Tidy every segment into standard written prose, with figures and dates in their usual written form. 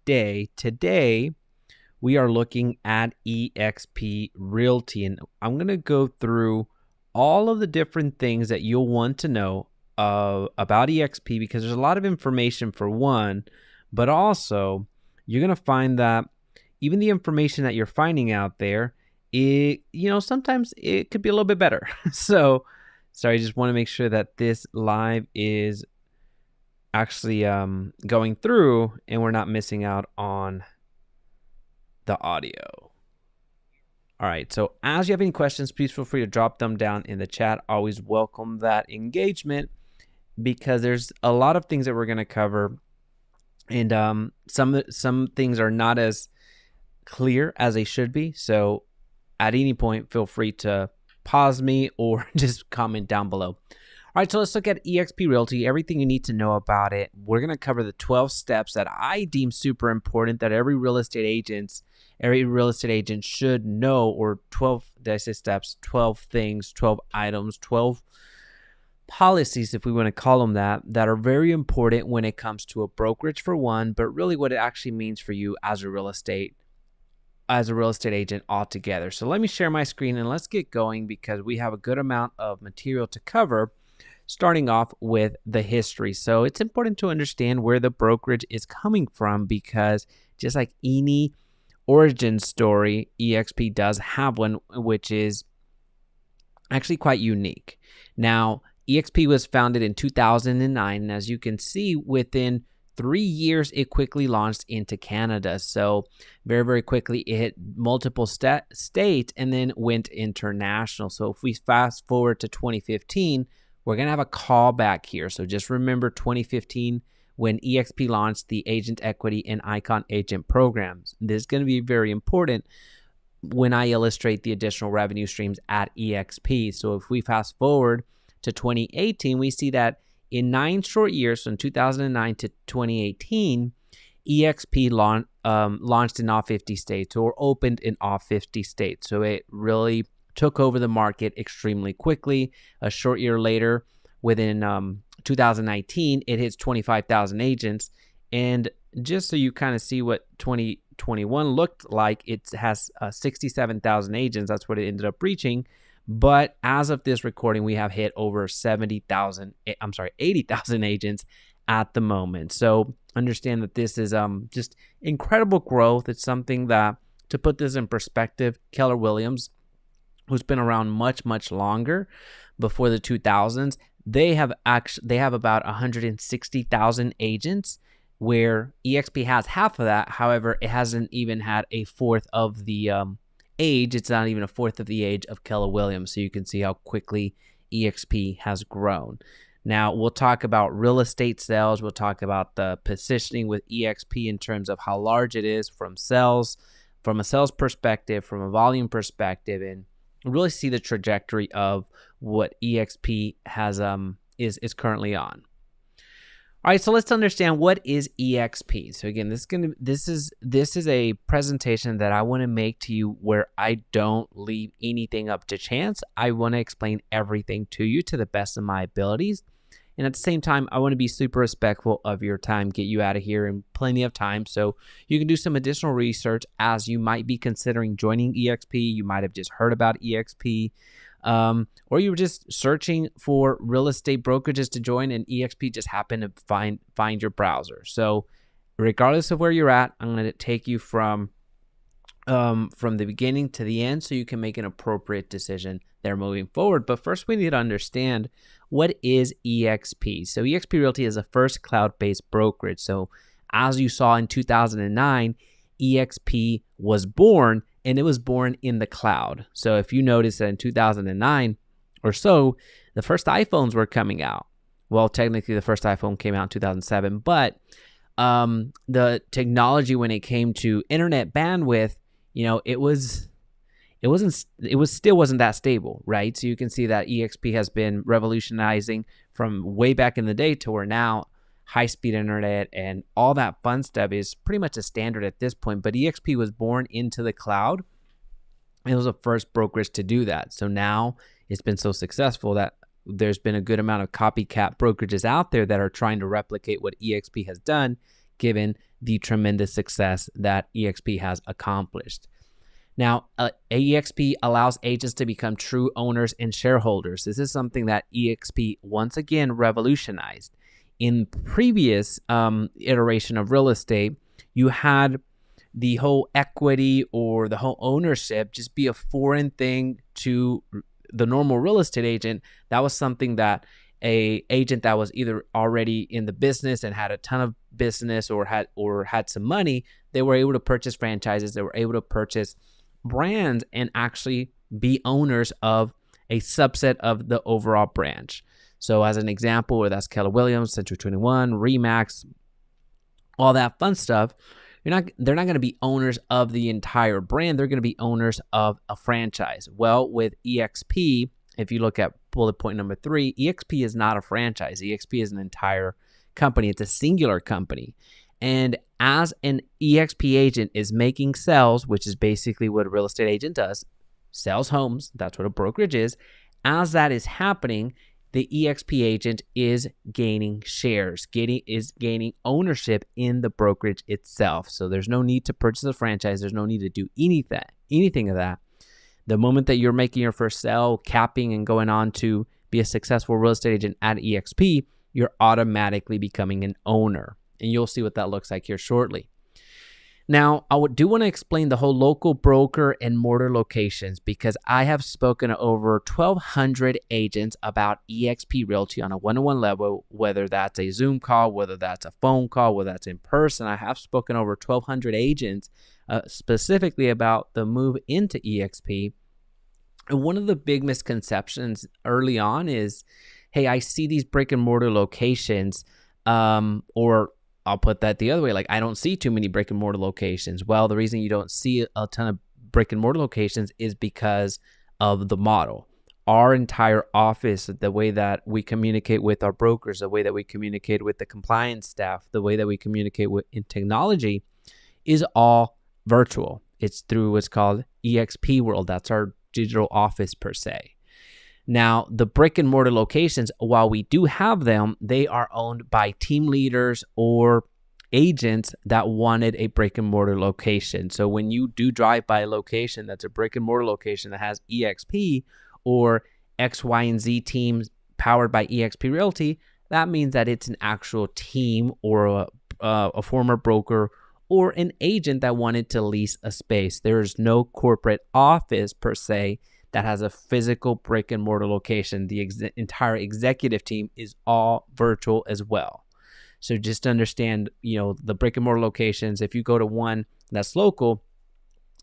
day. Today, we are looking at eXp Realty, and I'm going to go through all of the different things that you'll want to know about eXp, because there's a lot of information for one, but also you're going to find that even the information that you're finding out there, sometimes it could be a little bit better. So, sorry, I just want to make sure that this live is actually going through and we're not missing out on the audio. All right, so as you have any questions, please feel free to drop them down in the chat. Always welcome that engagement, because there's a lot of things that we're going to cover, and some things are not as clear as they should be. So at any point, feel free to pause me or just comment down below. All right, so let's look at eXp Realty, everything you need to know about it. We're going to cover the 12 steps that I deem super important that every real estate agent should know, or 12, did I say steps? 12 things, 12 items, 12 policies, if we want to call them that are very important when it comes to a brokerage for one, but really what it actually means for you as a real estate agent altogether. So let me share my screen and let's get going, because we have a good amount of material to cover, starting off with the history. So it's important to understand where the brokerage is coming from, because just like any origin story, eXp does have one, which is actually quite unique. Now, eXp was founded in 2009, and as you can see, within 3 years, it quickly launched into Canada. So very, very quickly, it hit multiple states and then went international. So if we fast forward to 2015, we're going to have a callback here. So just remember 2015, when eXp launched the Agent Equity and Icon Agent programs. This is going to be very important when I illustrate the additional revenue streams at eXp. So if we fast forward to 2018, we see that in 9 short years, from 2009 to 2018, eXp launched in all 50 states, or opened in all 50 states. So it really took over the market extremely quickly. A short year later, within 2019, it hits 25,000 agents. And just so you kind of see what 2021 looked like, it has 67,000 agents. That's what it ended up reaching. But as of this recording, we have hit over 80,000 agents at the moment. So understand that this is just incredible growth. It's something that, to put this in perspective, Keller Williams, who's been around much, much longer, before the 2000s, they have about 160,000 agents, where eXp has half of that. However, it hasn't even had a fourth of the age. It's not even a fourth of the age of Keller Williams. So you can see how quickly eXp has grown. Now, we'll talk about real estate sales. We'll talk about the positioning with eXp in terms of how large it is from a sales perspective, from a volume perspective, and really see the trajectory of what eXp has is currently on. All right, so let's understand, what is eXp. So again, this is a presentation that I want to make to you where I don't leave anything up to chance. I want to explain everything to you to the best of my abilities. And at the same time, I want to be super respectful of your time, get you out of here in plenty of time, so you can do some additional research as you might be considering joining eXp. You might have just heard about eXp, or you were just searching for real estate brokerages to join, and eXp just happened to find your browser. So regardless of where you're at, I'm going to take you from the beginning to the end, so you can make an appropriate decision there moving forward. But first, we need to understand, what is eXp. So eXp Realty is a first cloud-based brokerage. So as you saw in 2009, eXp was born, and it was born in the cloud. So if you notice that in 2009 or so, the first iPhones were coming out. Well, technically the first iPhone came out in 2007, but the technology, when it came to internet bandwidth, it still wasn't that stable, right? So you can see that eXp has been revolutionizing from way back in the day to where now high-speed internet and all that fun stuff is pretty much a standard at this point. But eXp was born into the cloud. It was the first brokerage to do that. So now it's been so successful that there's been a good amount of copycat brokerages out there that are trying to replicate what eXp has done, given the tremendous success that eXp has accomplished. Now, eXp allows agents to become true owners and shareholders. This is something that eXp once again revolutionized. In previous iteration of real estate, you had the whole equity or the whole ownership just be a foreign thing to the normal real estate agent. That was something that a agent that was either already in the business and had a ton of business or had some money, they were able to purchase franchises, they were able to purchase brands and actually be owners of a subset of the overall branch. So as an example, whether that's Keller Williams, Century 21, Remax, all that fun stuff, they're not going to be owners of the entire brand. They're going to be owners of a franchise. Well, with eXp, if you look at bullet point number 3, eXp is not a franchise. eXp is an entire company. It's a singular company. And as an eXp agent is making sales, which is basically what a real estate agent does, sells homes, that's what a brokerage is. As that is happening, the eXp agent is gaining shares, is gaining ownership in the brokerage itself. So there's no need to purchase a franchise. There's no need to do anything of that. The moment that you're making your first sale, capping and going on to be a successful real estate agent at eXp, you're automatically becoming an owner. And you'll see what that looks like here shortly. Now, I do want to explain the whole local broker and mortar locations because I have spoken to over 1,200 agents about eXp Realty on a one-on-one level, whether that's a Zoom call, whether that's a phone call, whether that's in person. I have spoken to over 1,200 agents specifically about the move into eXp. And one of the big misconceptions early on is, hey, I see these brick and mortar locations, or I'll put that the other way. Like, I don't see too many brick and mortar locations. Well, the reason you don't see a ton of brick and mortar locations is because of the model. Our entire office, the way that we communicate with our brokers, the way that we communicate with the compliance staff, the way that we communicate in technology is all virtual. It's through what's called eXp World. That's our digital office per se. Now, the brick and mortar locations, while we do have them, they are owned by team leaders or agents that wanted a brick and mortar location. So when you do drive by a location that's a brick and mortar location that has eXp or X, Y, and Z teams powered by eXp Realty, that means that it's an actual team or a former broker or an agent that wanted to lease a space. There is no corporate office per se that has a physical brick and mortar location. The entire executive team is all virtual as well. So just understand, the brick and mortar locations, if you go to one that's local,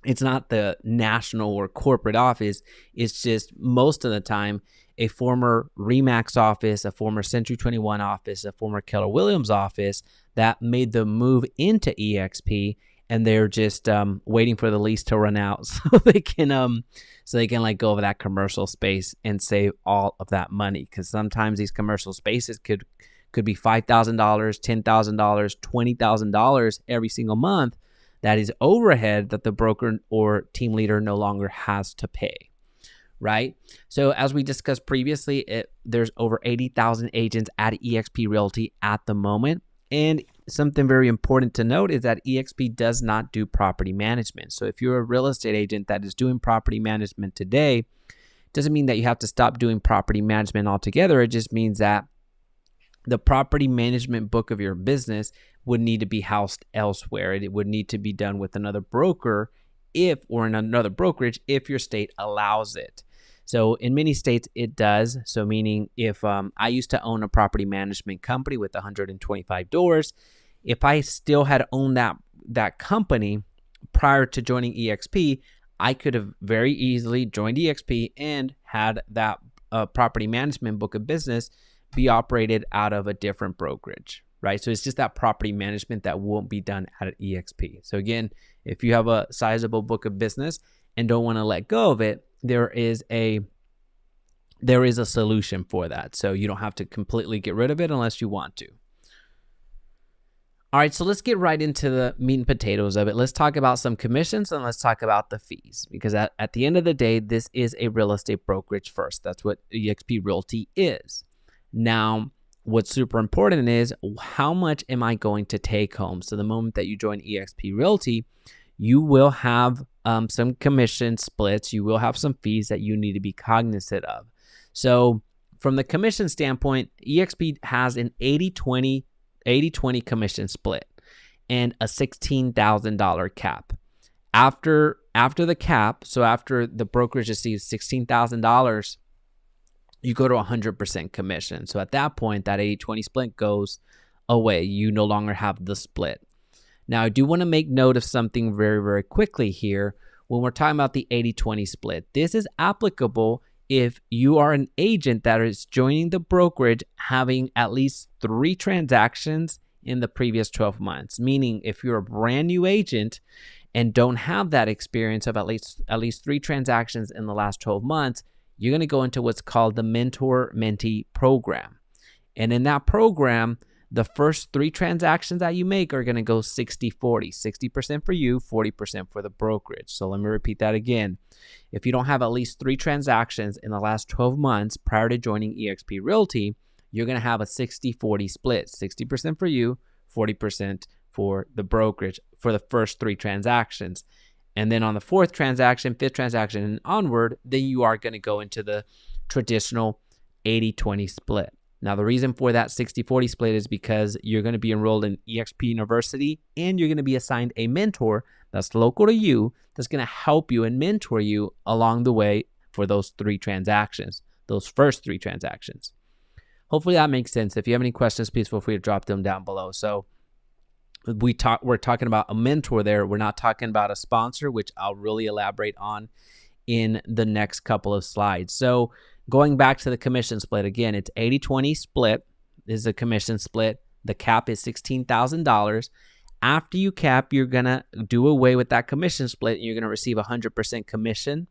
it's not the national or corporate office. It's just most of the time a former Remax office, a former Century 21 office, a former Keller Williams office that made the move into eXp, and they're just waiting for the lease to run out so they can like go over that commercial space and save all of that money. Because sometimes these commercial spaces could be $5,000, $10,000, $20,000 every single month. That is overhead that the broker or team leader no longer has to pay, right? So as we discussed previously, there's over 80,000 agents at eXp Realty at the moment. And something very important to note is that eXp does not do property management. So if you're a real estate agent that is doing property management today, it doesn't mean that you have to stop doing property management altogether. It just means that the property management book of your business would need to be housed elsewhere. It would need to be done with another broker or in another brokerage if your state allows it. So in many states, it does. So meaning if I used to own a property management company with 125 doors, if I still had owned that company prior to joining eXp, I could have very easily joined eXp and had that property management book of business be operated out of a different brokerage, right? So it's just that property management that won't be done at eXp. So again, if you have a sizable book of business and don't want to let go of it, there is a solution for that. So you don't have to completely get rid of it unless you want to. All right, so let's get right into the meat and potatoes of it. Let's talk about some commissions and let's talk about the fees, because at the end of the day, this is a real estate brokerage first. That's what eXp Realty is. Now, what's super important is how much am I going to take home? So the moment that you join eXp Realty, you will have some commission splits. You will have some fees that you need to be cognizant of. So from the commission standpoint, eXp has an 80-20 commission split and a $16,000 cap. After the cap, so after the brokerage receives $16,000, you go to 100% commission. So at that point, that 80-20 split goes away. You no longer have the split. Now, I do want to make note of something very, very quickly here when we're talking about the 80-20 split. This is applicable if you are an agent that is joining the brokerage having at least 3 transactions in the previous 12 months. Meaning, if you're a brand new agent and don't have that experience of at least 3 transactions in the last 12 months, you're going to go into what's called the mentor-mentee program. And in that program, the first 3 transactions that you make are going to go 60-40, 60% for you, 40% for the brokerage. So let me repeat that again. If you don't have at least 3 transactions in the last 12 months prior to joining eXp Realty, you're going to have a 60-40 split, 60% for you, 40% for the brokerage for the first 3 transactions. And then on the 4th transaction, 5th transaction, and onward, then you are going to go into the traditional 80-20 split. Now, the reason for that 60-40 split is because you're going to be enrolled in eXp University and you're going to be assigned a mentor that's local to you that's going to help you and mentor you along the way for those 3 transactions, those first 3 transactions. Hopefully that makes sense. If you have any questions, please feel free to drop them down below. So we're talking about a mentor there. We're not talking about a sponsor, which I'll really elaborate on in the next couple of slides. So going back to the commission split, again, it's 80-20 split is a commission split. The cap is $16,000. After you cap, you're going to do away with that commission split. And you're going to receive 100% commission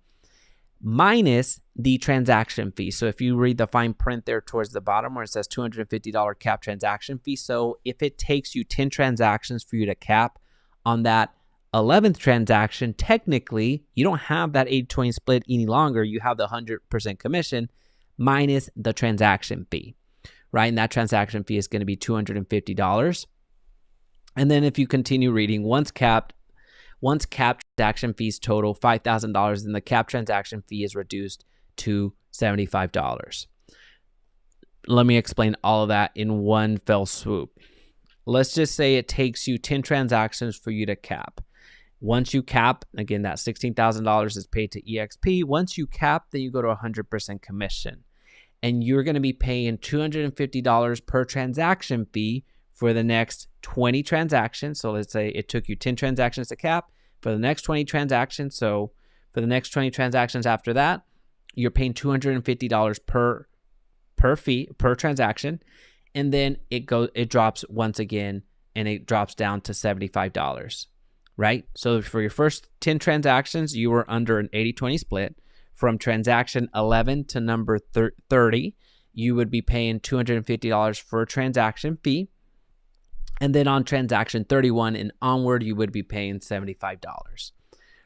minus the transaction fee. So if you read the fine print there towards the bottom where it says $250 cap transaction fee. So if it takes you 10 transactions for you to cap on that 11th transaction, technically you don't have that 80-20 split any longer. You have the 100% commission minus the transaction fee, right? And that transaction fee is going to be $250. And then if you continue reading, once capped transaction fees total $5,000, then the cap transaction fee is reduced to $75. Let me explain all of that in one fell swoop. Let's just say it takes you 10 transactions for you to cap. Once you cap, again, that $16,000 is paid to eXp. Once you cap, then you go to 100% commission. And you're going to be paying $250 per transaction fee for the next 20 transactions. So let's say it took you 10 transactions to cap. For the next 20 transactions, so for the next 20 transactions after that, you're paying $250 per transaction. And then it drops once again, and it drops down to $75, right? So for your first 10 transactions, you were under an 80-20 split. From transaction 11 to number 30, you would be paying $250 for a transaction fee. And then on transaction 31 and onward, you would be paying $75,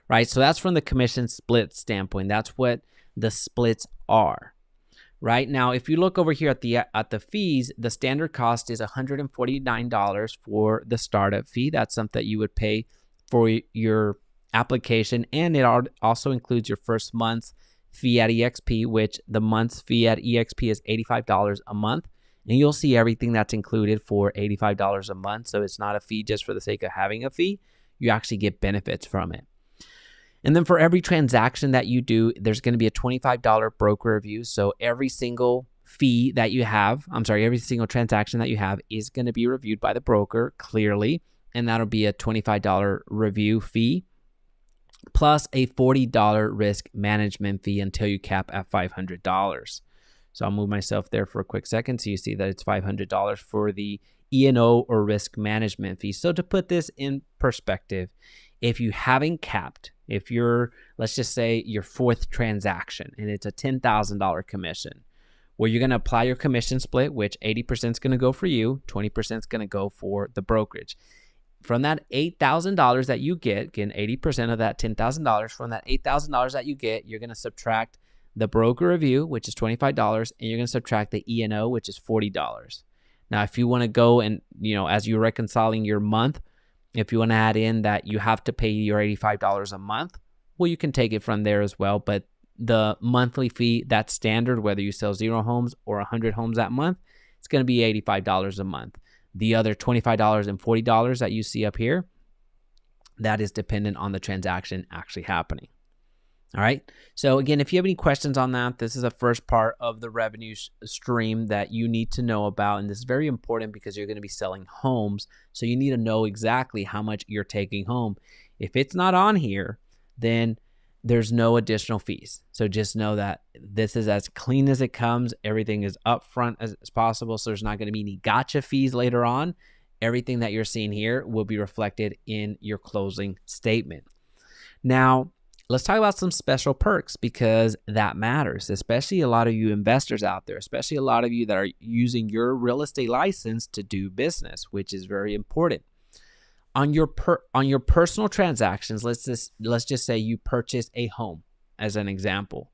right? So that's from the commission split standpoint. That's what the splits are, right? Now, if you look over here at the fees, the standard cost is $149 for the startup fee. That's something that you would pay for your application, and it also includes your first month's fee at eXp, which the month's fee at eXp is $85 a month. And you'll see everything that's included for $85 a month. So it's not a fee just for the sake of having a fee. You actually get benefits from it. And then for every transaction that you do, there's going to be a $25 broker review. So every single fee that you have, every single transaction that you have is going to be reviewed by the broker clearly. And that'll be a $25 review fee plus a $40 risk management fee until you cap at $500. So I'll move myself there for a quick second so you see that it's $500 for the E&O or risk management fee. So to put this in perspective, if you haven't capped, if you're, let's just say your 4th transaction and it's a $10,000 commission, well, you're going to apply your commission split, which 80% is going to go for you, 20% is going to go for the brokerage. From that $8,000 that you get, again, 80% of that $10,000, from that $8,000 that you get, you're going to subtract the broker review, which is $25, and you're going to subtract the E&O, which is $40. Now, if you want to go and, as you're reconciling your month, if you want to add in that you have to pay your $85 a month, well, you can take it from there as well. But the monthly fee, that's standard, whether you sell 0 homes or 100 homes that month, it's going to be $85 a month. The other $25 and $40 that you see up here, that is dependent on the transaction actually happening. All right. So again, if you have any questions on that, this is the first part of the revenue stream that you need to know about. And this is very important because you're going to be selling homes. So you need to know exactly how much you're taking home. If it's not on here, then there's no additional fees. So just know that this is as clean as it comes. Everything is upfront as possible. So there's not going to be any gotcha fees later on. Everything that you're seeing here will be reflected in your closing statement. Now, let's talk about some special perks because that matters, especially a lot of you investors out there, especially a lot of you that are using your real estate license to do business, which is very important. On your personal transactions, let's just say you purchase a home as an example.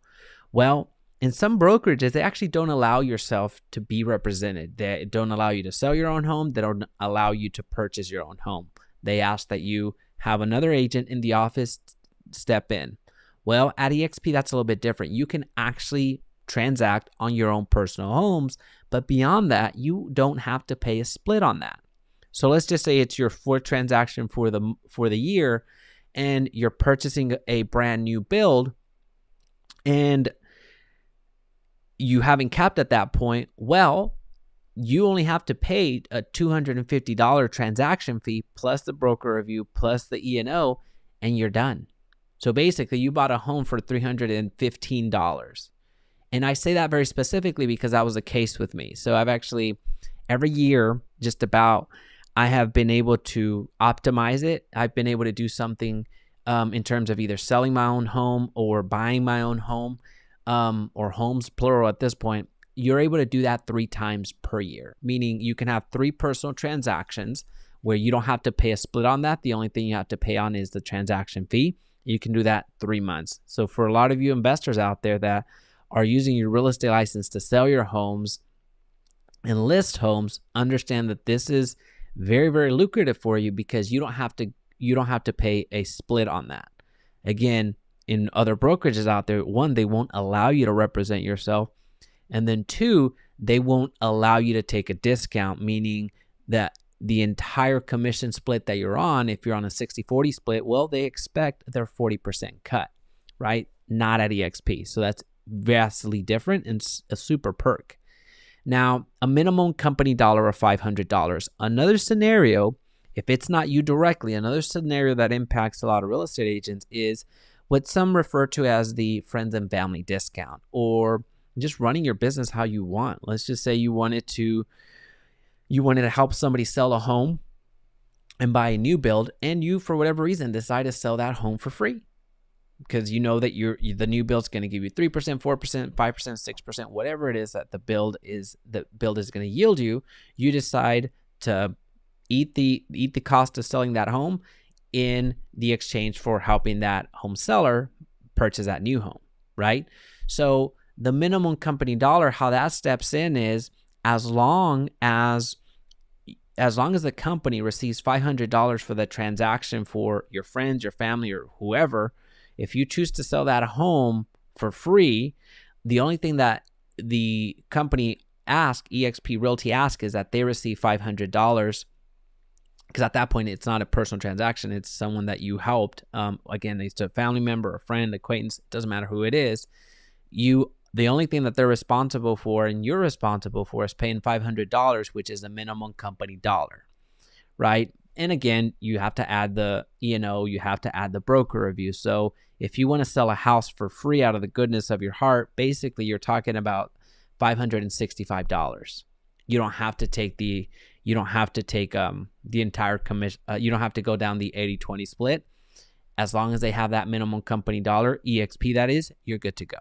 Well, in some brokerages, they actually don't allow yourself to be represented. They don't allow you to sell your own home. They don't allow you to purchase your own home. They ask that you have another agent in the office step in. Well, at eXp, that's a little bit different. You can actually transact on your own personal homes, but beyond that, you don't have to pay a split on that. So let's just say it's your fourth transaction for the year, and you're purchasing a brand new build, and you haven't capped at that point. Well, you only have to pay a $250 transaction fee plus the broker review plus the E&O, and you're done. So basically, you bought a home for $315. And I say that very specifically because that was the case with me. So I've actually, every year, just about, I have been able to optimize it. I've been able to do something in terms of either selling my own home or buying my own home, or homes, plural at this point. You're able to do that 3 times per year, meaning you can have 3 personal transactions where you don't have to pay a split on that. The only thing you have to pay on is the transaction fee. You can do that 3 months. So for a lot of you investors out there that are using your real estate license to sell your homes and list homes, understand that this is very, very lucrative for you because you don't have to pay a split on that. Again, in other brokerages out there, 1, they won't allow you to represent yourself. And then 2, they won't allow you to take a discount, meaning that the entire commission split that you're on, if you're on a 60-40 split, well, they expect their 40% cut, right? Not at eXp. So that's vastly different and a super perk. Now, a minimum company dollar of $500. Another scenario, if it's not you directly, another scenario that impacts a lot of real estate agents is what some refer to as the friends and family discount, or just running your business how you want. Let's just say you wanted to help somebody sell a home and buy a new build, and you, for whatever reason, decide to sell that home for free because you know that the new build's going to give you 3%, 4%, 5%, 6%, whatever it is that the build is going to yield you. You decide to eat the cost of selling that home in the exchange for helping that home seller purchase that new home, right? So the minimum company dollar, how that steps in is as long as the company receives $500 for the transaction for your friends, your family, or whoever, if you choose to sell that home for free, the only thing that the company eXp Realty asks is that they receive $500, because at that point, it's not a personal transaction. It's someone that you helped. Again, it's a family member, a friend, acquaintance, it doesn't matter who it is. The only thing that they're responsible for and you're responsible for is paying $500, which is the minimum company dollar, right? And again, you have to add the E&O, you have to add the broker review. So if you want to sell a house for free out of the goodness of your heart, basically you're talking about $565. You don't have to take the entire commission. You don't have to go down the 80-20 split. As long as they have that minimum company dollar, eXp that is, you're good to go.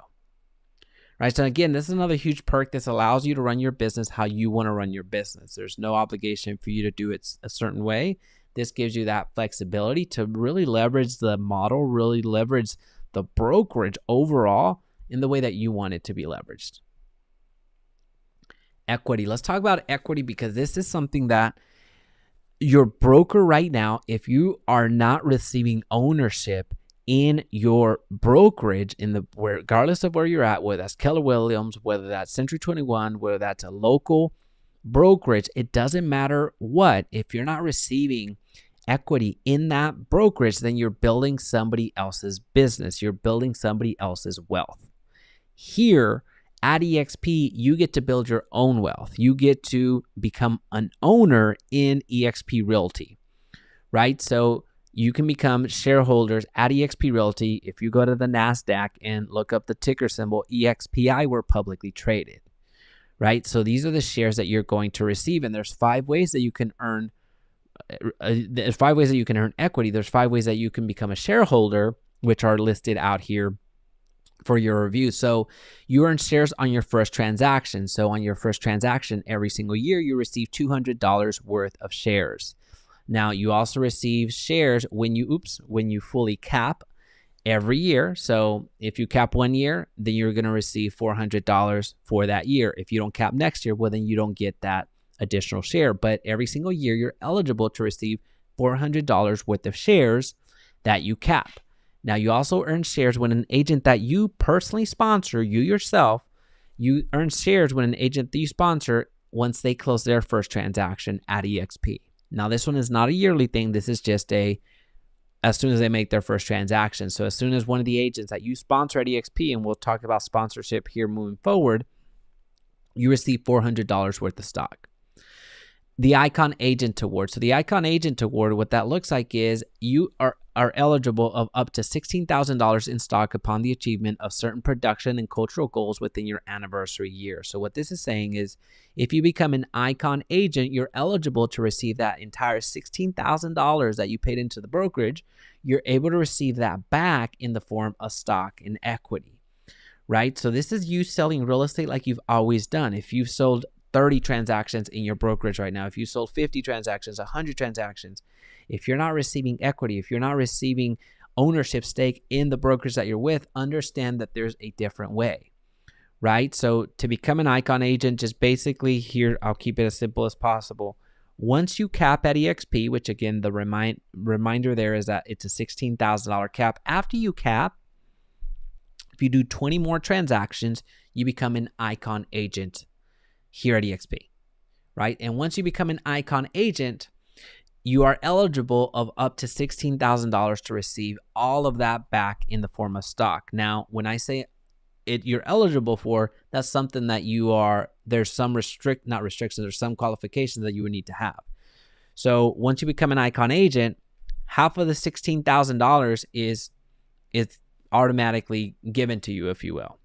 Right. So again, this is another huge perk. This allows you to run your business how you want to run your business. There's no obligation for you to do it a certain way. This gives you that flexibility to really leverage the model, really leverage the brokerage overall in the way that you want it to be leveraged. Equity. Let's talk about equity because this is something that your broker right now, if you are not receiving ownership in your brokerage, regardless of where you're at, whether that's Keller Williams, whether that's Century 21, whether that's a local brokerage, it doesn't matter what. If you're not receiving equity in that brokerage, then you're building somebody else's business. You're building somebody else's wealth. Here at eXp, you get to build your own wealth. You get to become an owner in eXp Realty, right? So you can become shareholders at eXp Realty. If you go to the NASDAQ and look up the ticker symbol EXPI, we're publicly traded, right? So these are the shares that you're going to receive, and there's 5 ways that you can earn. There's 5 ways that you can earn equity. There's 5 ways that you can become a shareholder, which are listed out here for your review. So you earn shares on your first transaction. So on your first transaction, every single year, you receive $200 worth of shares. Now you also receive shares when you fully cap every year. So if you cap 1 year, then you're going to receive $400 for that year. If you don't cap next year, well, then you don't get that additional share. But every single year, you're eligible to receive $400 worth of shares that you cap. Now, you also earn shares when an agent that you personally sponsor, you yourself, you earn shares when an agent that you sponsor once they close their first transaction at eXp. Now, this one is not a yearly thing. This is just as soon as they make their first transaction. So as soon as one of the agents that you sponsor at eXp, and we'll talk about sponsorship here moving forward, you receive $400 worth of stock. The Icon Agent Award. So the Icon Agent Award, what that looks like is you are eligible of up to $16,000 in stock upon the achievement of certain production and cultural goals within your anniversary year. So what this is saying is if you become an Icon agent, you're eligible to receive that entire $16,000 that you paid into the brokerage. You're able to receive that back in the form of stock and equity, right? So this is you selling real estate like you've always done. If you've sold 30 transactions in your brokerage right now, if you sold 50 transactions, 100 transactions, if you're not receiving equity, if you're not receiving ownership stake in the brokerage that you're with, understand that there's a different way, right? So to become an Icon agent, just basically here, I'll keep it as simple as possible. Once you cap at eXp, which again, the reminder there is that it's a $16,000 cap. After you cap, if you do 20 more transactions, you become an Icon agent here at eXp, right? And once you become an Icon agent, you are eligible of up to $16,000 to receive all of that back in the form of stock. Now, when I say it, you're eligible for, that's something that there's some not restrictions, there's some qualifications that you would need to have. So once you become an Icon agent, half of the $16,000 is automatically given to you, if you will.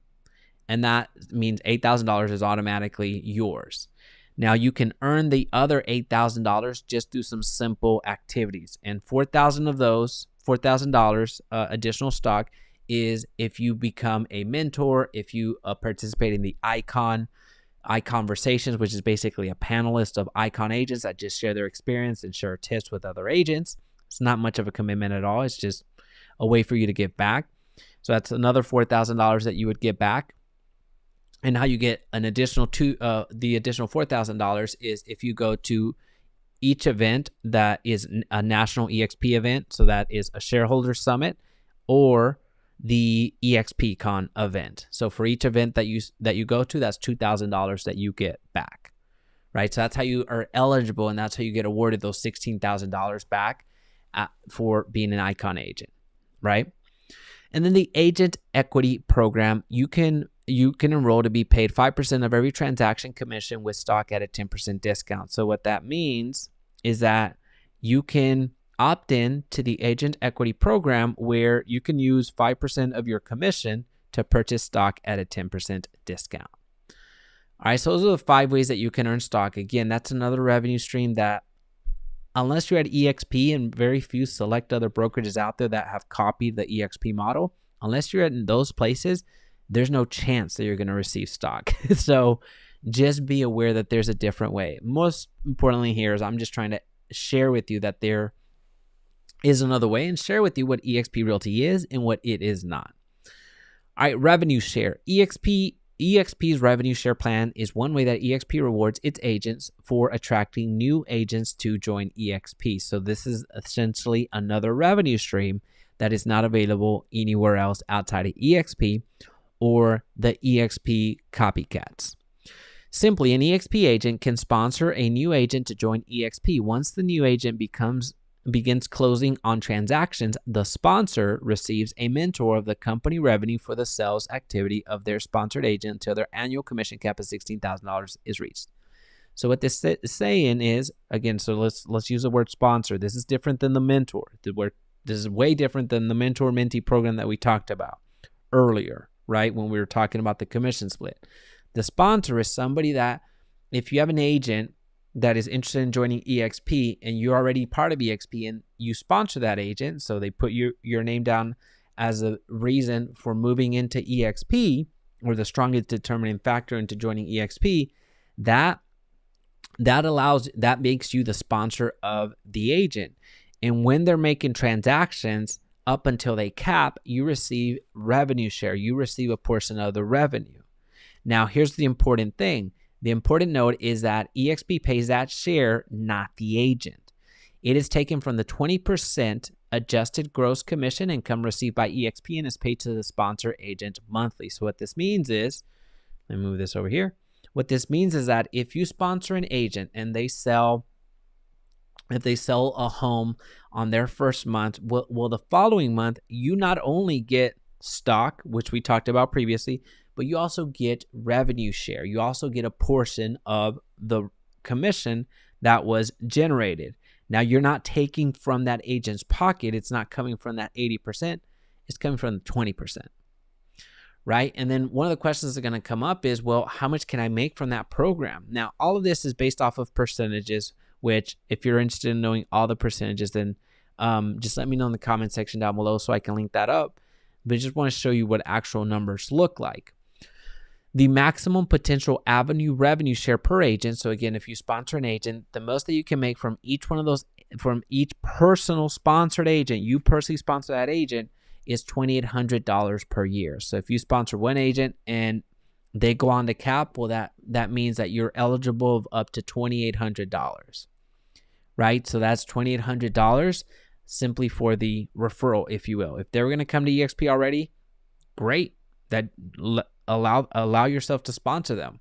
And that means $8,000 is automatically yours. Now you can earn the other $8,000 just through some simple activities. And $4,000 of those, $4,000 additional stock is if you become a mentor, if you participate in the Icon Conversations, which is basically a panelist of Icon agents that just share their experience and share tips with other agents. It's not much of a commitment at all. It's just a way for you to give back. So that's another $4,000 that you would get back. And how you get an additional the additional $4,000 is if you go to each event that is a national eXp event. So that is a shareholder summit or the eXp Con event. So for each event that you go to, that's $2,000 that you get back, right? So that's how you are eligible, and that's how you get awarded those $16,000 back for being an Icon agent, right? And then the Agent Equity Program, you can enroll to be paid 5% of every transaction commission with stock at a 10% discount. So what that means is that you can opt in to the Agent Equity Program where you can use 5% of your commission to purchase stock at a 10% discount. All right, so those are the 5 ways that you can earn stock. Again, that's another revenue stream that unless you're at eXp, and very few select other brokerages out there that have copied the eXp model, unless you're in those places, there's no chance that you're going to receive stock. So just be aware that there's a different way. Most importantly here is I'm just trying to share with you that there is another way and share with you what eXp Realty is and what it is not. All right, revenue share. eXp eXp's revenue share plan is one way that eXp rewards its agents for attracting new agents to join eXp. So this is essentially another revenue stream that is not available anywhere else outside of eXp or the eXp copycats. Simply, an eXp agent can sponsor a new agent to join eXp. Once the new agent begins closing on transactions, the sponsor receives a mentor of the company revenue for the sales activity of their sponsored agent until their annual commission cap of $16,000 is reached. So what this is saying is, again, so let's use the word sponsor. This is different than the mentor. This is way different than the mentor-mentee program that we talked about earlier, right, when we were talking about the commission split. The sponsor is somebody that, if you have an agent that is interested in joining eXp and you're already part of eXp and you sponsor that agent, so they put your name down as a reason for moving into eXp, or the strongest determining factor into joining eXp, that makes you the sponsor of the agent. And when they're making transactions up until they cap, you receive revenue share. You receive a portion of the revenue. Now, here's the important thing. The important note is that eXp pays that share, not the agent. It is taken from the 20% adjusted gross commission income received by eXp and is paid to the sponsor agent monthly. So what this means is, let me move this over here. What this means is that if you sponsor an agent and if they sell a home on their first month, well, the following month, you not only get stock, which we talked about previously, but you also get revenue share. You also get a portion of the commission that was generated. Now, you're not taking from that agent's pocket. It's not coming from that 80%. It's coming from the 20%, right? And then one of the questions that are going to come up is, well, how much can I make from that program? Now, all of this is based off of percentages, which if you're interested in knowing all the percentages, then just let me know in the comment section down below so I can link that up. But I just want to show you what actual numbers look like. The maximum potential avenue revenue share per agent. So again, if you sponsor an agent, the most that you can make from each one of those, from each personal sponsored agent, you personally sponsor that agent, is $2,800 per year. So if you sponsor one agent and they go on to cap, well, that means that you're eligible of up to $2,800, right? So that's $2,800 simply for the referral, if you will. If they were going to come to eXp already, great. That allow yourself to sponsor them.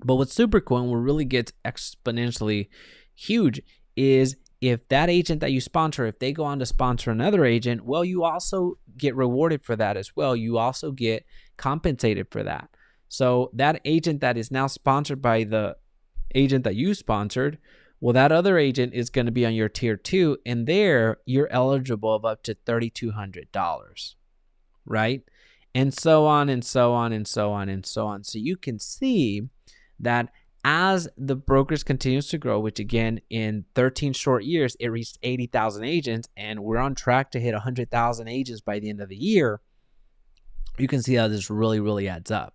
But what's super cool and what really gets exponentially huge is if that agent that you sponsor, if they go on to sponsor another agent, well, you also get rewarded for that as well. You also get compensated for that. So that agent that is now sponsored by the agent that you sponsored, well, that other agent is going to be on your tier 2, and there you're eligible of up to $3,200, right? And so on and so on and so on and so on. So you can see that as the brokerage continues to grow, which again, in 13 short years, it reached 80,000 agents, and we're on track to hit 100,000 agents by the end of the year, you can see how this really, really adds up,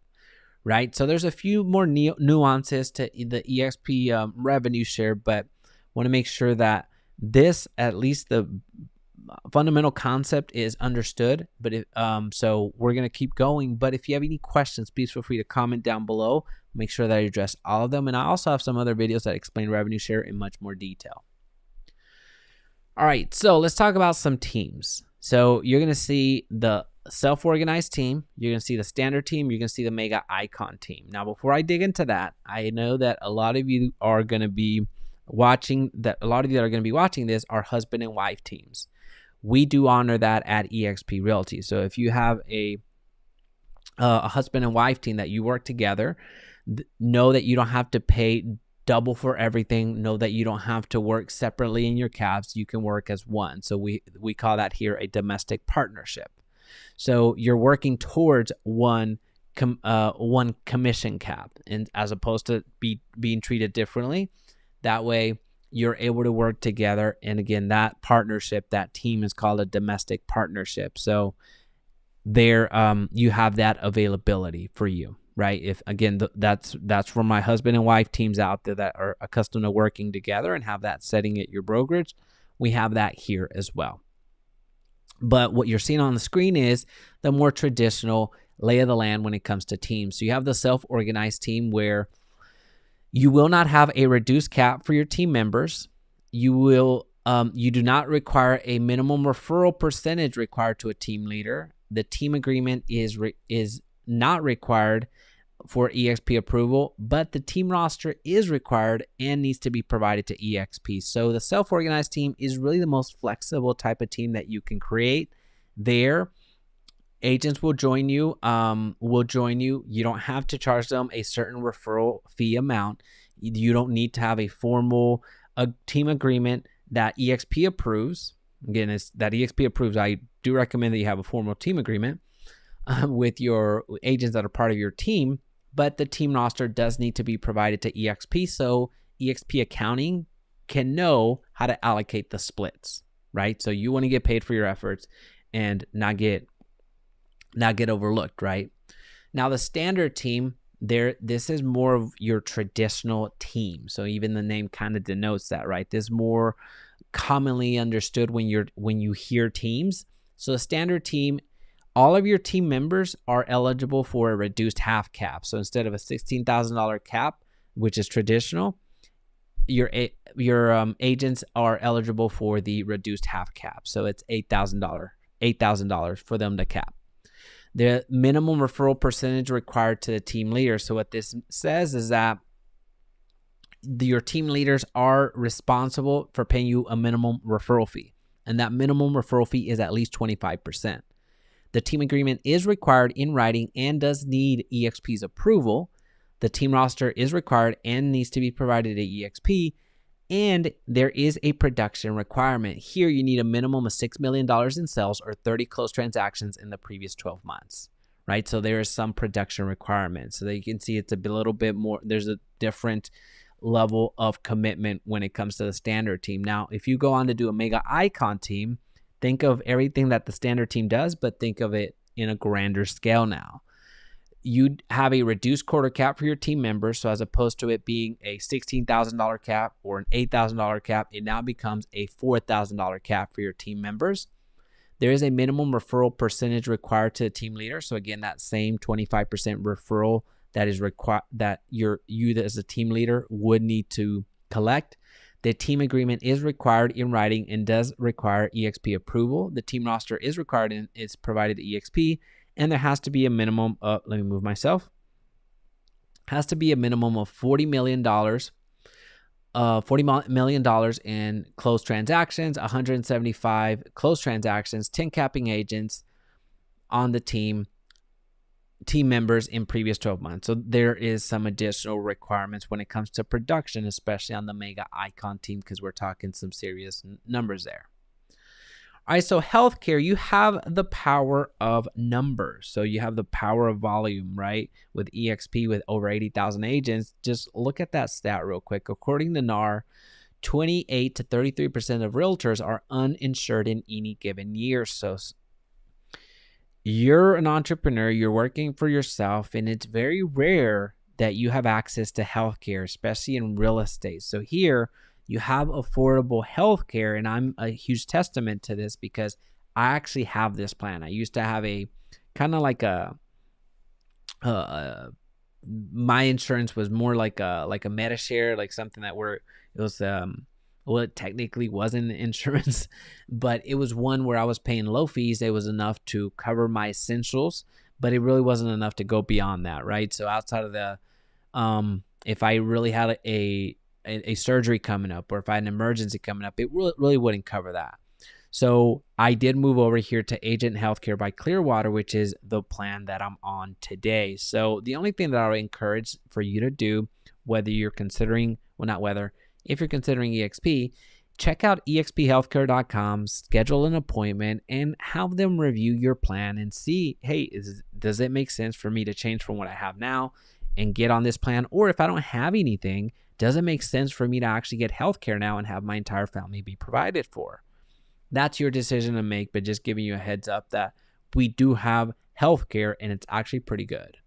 right? So there's a few more nuances to the eXp revenue share, but want to make sure that this, at least the fundamental concept, is understood. But so we're going to keep going. But if you have any questions, please feel free to comment down below. Make sure that I address all of them. And I also have some other videos that explain revenue share in much more detail. All right, so let's talk about some teams. So you're going to see the self-organized team. You're going to see the standard team. You're going to see the mega icon team. Now, before I dig into that, I know that a lot of you are going to be watching that. A lot of you that are going to be watching this are husband and wife teams. We do honor that at eXp Realty. So if you have a husband and wife team that you work together, know that you don't have to pay double for everything. Know that you don't have to work separately in your caps. You can work as one. So we call that here a domestic partnership. So you're working towards one commission cap, and as opposed to being treated differently. That way you're able to work together. And again, that partnership, that team is called a domestic partnership. So there you have that availability for you, right? If again, that's for my husband and wife teams out there that are accustomed to working together and have that setting at your brokerage. We have that here as well. But what you're seeing on the screen is the more traditional lay of the land when it comes to teams. So you have the self-organized team where you will not have a reduced cap for your team members. You do not require a minimum referral percentage required to a team leader. The team agreement is not required for eXp approval, but the team roster is required and needs to be provided to eXp. So the self-organized team is really the most flexible type of team that you can create there. Agents will join you. You don't have to charge them a certain referral fee amount. You don't need to have a formal team agreement that eXp approves. Again, it's that eXp approves. I do recommend that you have a formal team agreement with your agents that are part of your team, but the team roster does need to be provided to eXp so eXp accounting can know how to allocate the splits, right? So you want to get paid for your efforts and not get overlooked, right? Now the standard team, this is more of your traditional team. So even the name kind of denotes that, right? This is more commonly understood when you hear teams. So the standard team, all of your team members are eligible for a reduced half cap. So instead of a $16,000 cap, which is traditional, your agents are eligible for the reduced half cap. So it's $8,000 for them to cap. The minimum referral percentage required to the team leader. So what this says is that your team leaders are responsible for paying you a minimum referral fee, and that minimum referral fee is at least 25%. The team agreement is required in writing and does need eXp's approval. The team roster is required and needs to be provided to eXp, and there is a production requirement. Here, you need a minimum of $6 million in sales or 30 closed transactions in the previous 12 months, right? So there is some production requirement. So that you can see it's a little bit more, there's a different level of commitment when it comes to the standard team. Now, if you go on to do a mega icon team, think of everything that the standard team does, but think of it in a grander scale now. You'd have a reduced quarter cap for your team members. So as opposed to it being a $16,000 cap or an $8,000 cap, it now becomes a $4,000 cap for your team members. There is a minimum referral percentage required to the team leader. So again, that same 25% referral that is required, that you as a team leader would need to collect. The team agreement is required in writing and does require eXp approval. The team roster is required and is provided to eXp. And there has to be a minimum of, let me move myself, has to be a minimum of $40 million in closed transactions, 175 closed transactions, 10 capping agents on the team members in previous 12 months. So there is some additional requirements when it comes to production, especially on the mega icon team, because we're talking some serious numbers there. All right, so healthcare, you have the power of numbers. So you have the power of volume, right? With eXp, with over 80,000 agents, just look at that stat real quick. According to NAR, 28 to 33% of realtors are uninsured in any given year. So you're an entrepreneur, you're working for yourself, and it's very rare that you have access to healthcare, especially in real estate. So here, you have affordable healthcare, and I'm a huge testament to this because I actually have this plan. I used to have a kind of like my insurance was more like a MediShare, like something that it was well, it technically wasn't insurance, but it was one where I was paying low fees. It was enough to cover my essentials, but it really wasn't enough to go beyond that, right? So outside of the if I really had a surgery coming up, or if I had an emergency coming up, it really wouldn't cover that. So I did move over here to Agent Healthcare by Clearwater, which is the plan that I'm on today. So the only thing that I would encourage for you to do, whether you're considering, if you're considering eXp, check out exphealthcare.com, schedule an appointment, and have them review your plan and see, hey, does it make sense for me to change from what I have now and get on this plan? Or if I don't have anything, does it make sense for me to actually get healthcare now and have my entire family be provided for? That's your decision to make, but just giving you a heads up that we do have healthcare and it's actually pretty good.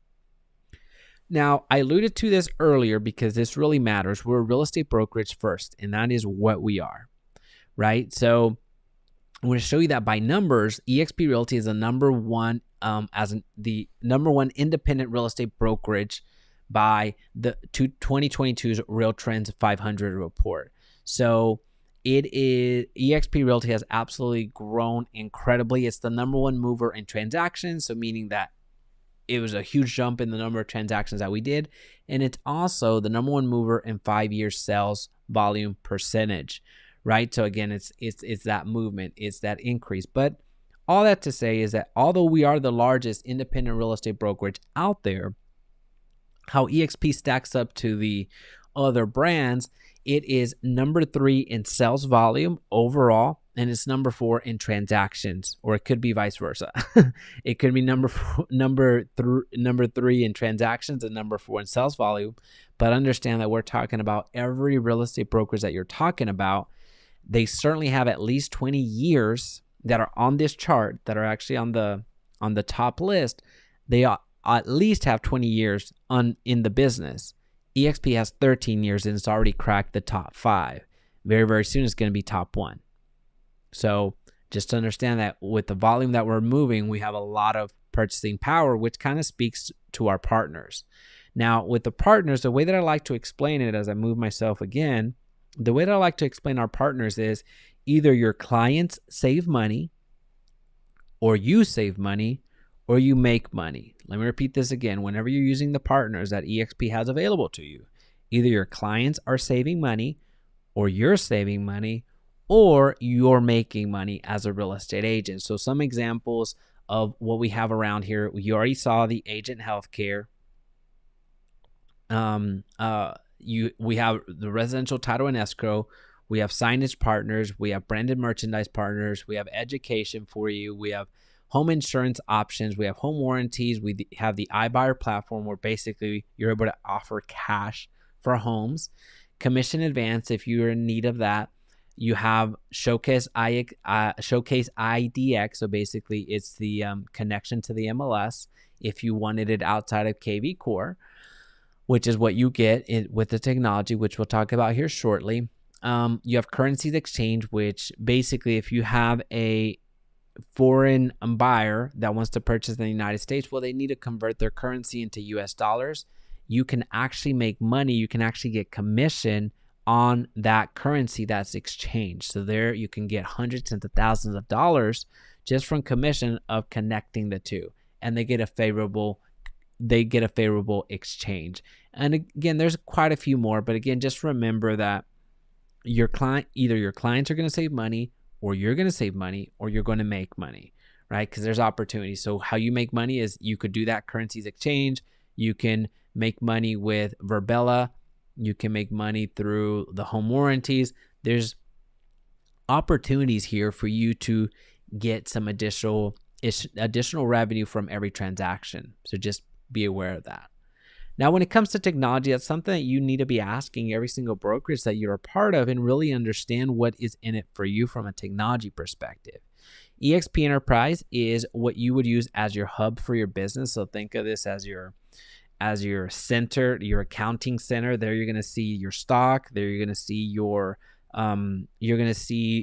Now, I alluded to this earlier because this really matters. We're a real estate brokerage first, and that is what we are, right? So I'm going to show you that by numbers, eXp Realty is the number one the number one independent real estate brokerage by the 2022's Real Trends 500 report. So it is eXp Realty has absolutely grown incredibly. It's the number one mover in transactions, so meaning that it was a huge jump in the number of transactions that we did, and it's also the number one mover in 5-year sales volume percentage, right? So again, it's that movement, it's that increase. But all that to say is that although we are the largest independent real estate brokerage out there, how eXp stacks up to the other brands, it is number 3 in sales volume overall, and it's number 4 in transactions, or it could be vice versa. It could be number 3 in transactions and number 4 in sales volume. But understand that we're talking about every real estate brokers that you're talking about. They certainly have at least 20 years that are on this chart, that are actually on the top list. They at least have 20 years in the business. eXp has 13 years and it's already cracked the top 5. Very, very soon it's going to be top 1. So just to understand that with the volume that we're moving, we have a lot of purchasing power, which kind of speaks to our partners. Now, with the partners, the way that I like to explain it, as I move myself again, the way that I like to explain our partners is either your clients save money, or you save money, or you make money. Let me repeat this again. Whenever you're using the partners that eXp has available to you, either your clients are saving money, or you're saving money, or you're making money as a real estate agent. So some examples of what we have around here, you already saw the agent healthcare. We have the residential title and escrow. We have signage partners. We have branded merchandise partners. We have education for you. We have home insurance options. We have home warranties. We have the iBuyer platform where basically you're able to offer cash for homes. Commission advance if you're in need of that. You have Showcase IDX. So basically it's the connection to the MLS if you wanted it outside of KV Core, which is what you get with the technology, which we'll talk about here shortly. You have currencies exchange, which basically if you have a foreign buyer that wants to purchase in the United States, well, they need to convert their currency into US dollars. You can actually make money. You can actually get commission on that currency that's exchanged. So there you can get hundreds and thousands of dollars just from commission of connecting the two, and they get a favorable exchange. And again, there's quite a few more, but again, just remember that either your clients are going to save money, or you're going to save money, or you're going to make money, right? Because there's opportunities. So how you make money is you could do that currencies exchange. You can make money with Verbella. You can make money through the home warranties. There's opportunities here for you to get some additional revenue from every transaction. So just be aware of that. Now, when it comes to technology, that's something that you need to be asking every single brokerage that you're a part of and really understand what is in it for you from a technology perspective. eXp Enterprise is what you would use as your hub for your business. So think of this as your center, your accounting center. There you're going to see your stock. There you're going to see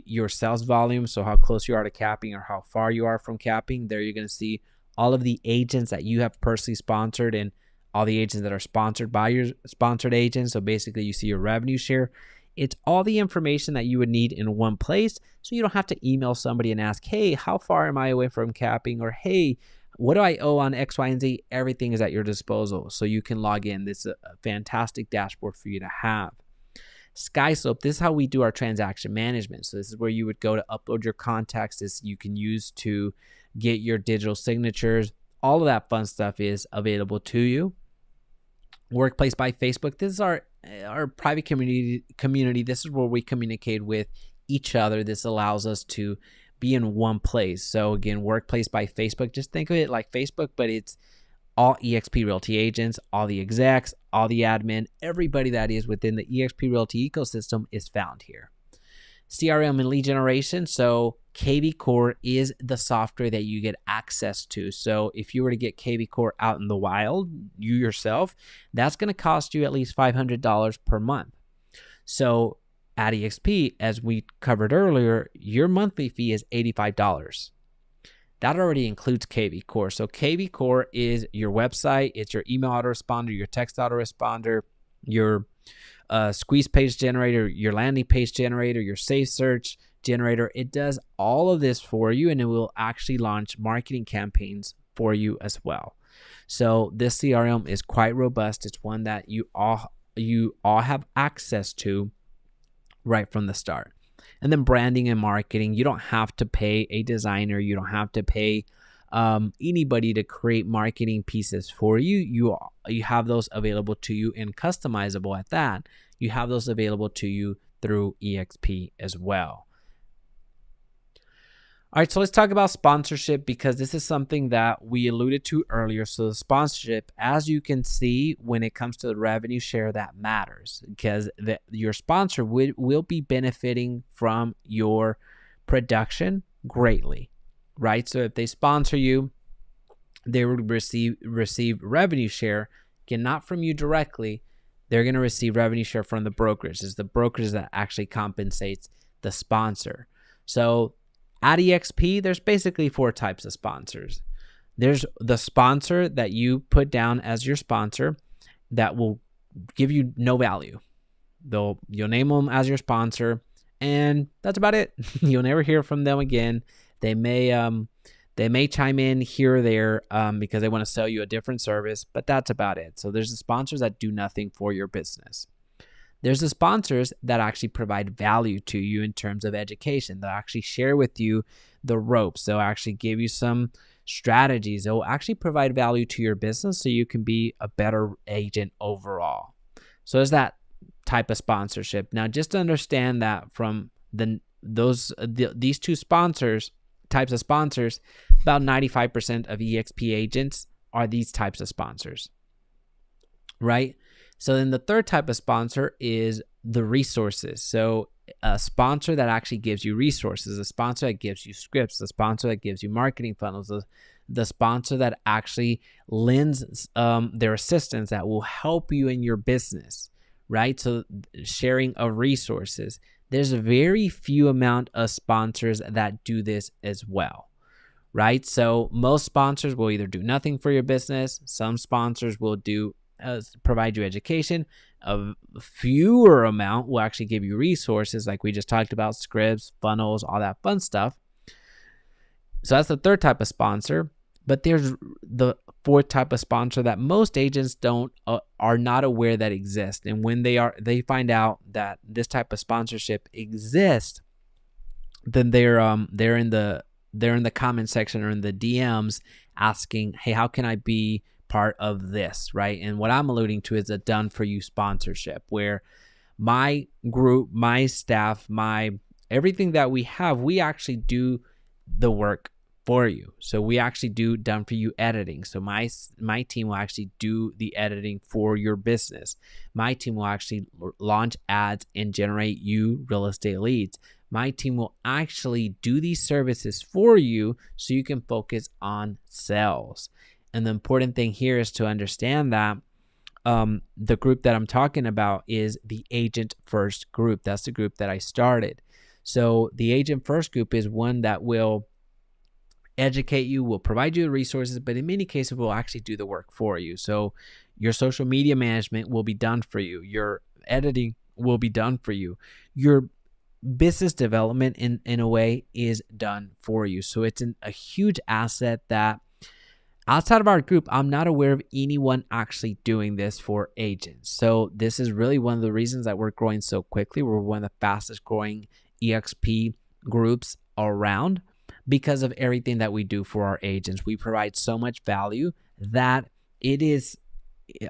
your sales volume. So how close you are to capping or how far you are from capping. There you're going to see all of the agents that you have personally sponsored and all the agents that are sponsored by your sponsored agents. So basically you see your revenue share. It's all the information that you would need in one place. So you don't have to email somebody and ask, hey, how far am I away from capping? Or, hey, what do I owe on X, Y, and Z? Everything is at your disposal. So you can log in. This is a fantastic dashboard for you to have. SkySlope, this is how we do our transaction management. So this is where you would go to upload your contacts. This you can use to get your digital signatures. All of that fun stuff is available to you. Workplace by Facebook. This is our private community. This is where we communicate with each other. This allows us to be in one place. So again, Workplace by Facebook. Just think of it like Facebook, but it's all eXp Realty agents, all the execs, all the admin, everybody that is within the eXp Realty ecosystem is found here. CRM and lead generation. So KV Core is the software that you get access to. So if you were to get KV Core out in the wild, you yourself, that's going to cost you at least $500 per month. So at eXp, as we covered earlier, your monthly fee is $85. that already includes KV Core. So KV Core is your website, it's your email autoresponder, your text autoresponder, your squeeze page generator, your landing page generator, your safe search generator. It does all of this for you, and it will actually launch marketing campaigns for you as well. So this CRM is quite robust. It's one that you all have access to right from the start. And then branding and marketing, you don't have to pay a designer. You don't have to pay anybody to create marketing pieces for you. You have those available to you, and customizable at that. You have those available to you through eXp as well. All right, so let's talk about sponsorship, because this is something that we alluded to earlier. So the sponsorship, as you can see, when it comes to the revenue share, that matters, because your sponsor will be benefiting from your production greatly, right? So if they sponsor you, they will receive revenue share, again, not from you directly. They're going to receive revenue share from the brokerage. It's the brokerage that actually compensates the sponsor. So at eXp, there's basically 4 types of sponsors. There's the sponsor that you put down as your sponsor that will give you no value. You'll name them as your sponsor, and that's about it. You'll never hear from them again. They may chime in here or there because they want to sell you a different service, but that's about it. So there's the sponsors that do nothing for your business. There's the sponsors that actually provide value to you in terms of education. They'll actually share with you the ropes. They'll actually give you some strategies. They'll actually provide value to your business so you can be a better agent overall. So there's that type of sponsorship. Now, just to understand that from these 2 types of sponsors, about 95% of eXp agents are these types of sponsors, right? So then the third type of sponsor is the resources. So a sponsor that actually gives you resources, a sponsor that gives you scripts, a sponsor that gives you marketing funnels, the sponsor that actually lends their assistance that will help you in your business, right? So sharing of resources. There's a very few amount of sponsors that do this as well, right? So most sponsors will either do nothing for your business. Some sponsors will provide you education. A fewer amount will actually give you resources, like we just talked about, scripts, funnels, all that fun stuff. So that's the third type of sponsor. But there's the fourth type of sponsor that most agents are not aware that exists. And when they find out that this type of sponsorship exists, then they're in the comment section or in the DMs asking, hey, how can I be part of this, right? And what I'm alluding to is a done for you sponsorship, where my group, my staff, everything that we have, we actually do the work for you. So we actually do done for you editing. So my team will actually do the editing for your business. My team will actually launch ads and generate you real estate leads. My team will actually do these services for you so you can focus on sales. And the important thing here is to understand that the group that I'm talking about is the Agent First group. That's the group that I started. So the Agent First group is one that will educate you, will provide you the resources, but in many cases will actually do the work for you. So your social media management will be done for you. Your editing will be done for you. Your business development in a way is done for you. So it's a huge asset that outside of our group, I'm not aware of anyone actually doing this for agents. So this is really one of the reasons that we're growing so quickly. We're one of the fastest growing eXp groups around because of everything that we do for our agents. We provide so much value that it is,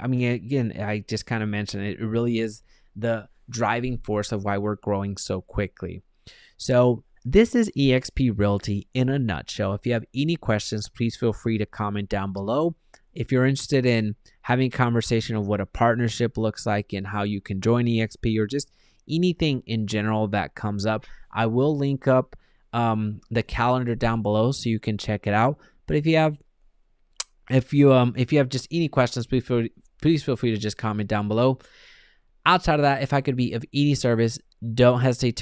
I mean, again, I just kind of mentioned it really is the driving force of why we're growing so quickly. So this is eXp Realty in a nutshell. If you have any questions, please feel free to comment down below. If you're interested in having a conversation of what a partnership looks like and how you can join eXp, or just anything in general that comes up, I will link up the calendar down below so you can check it out. But if you have just any questions, please feel free to just comment down below. Outside of that, if I could be of any service, don't hesitate to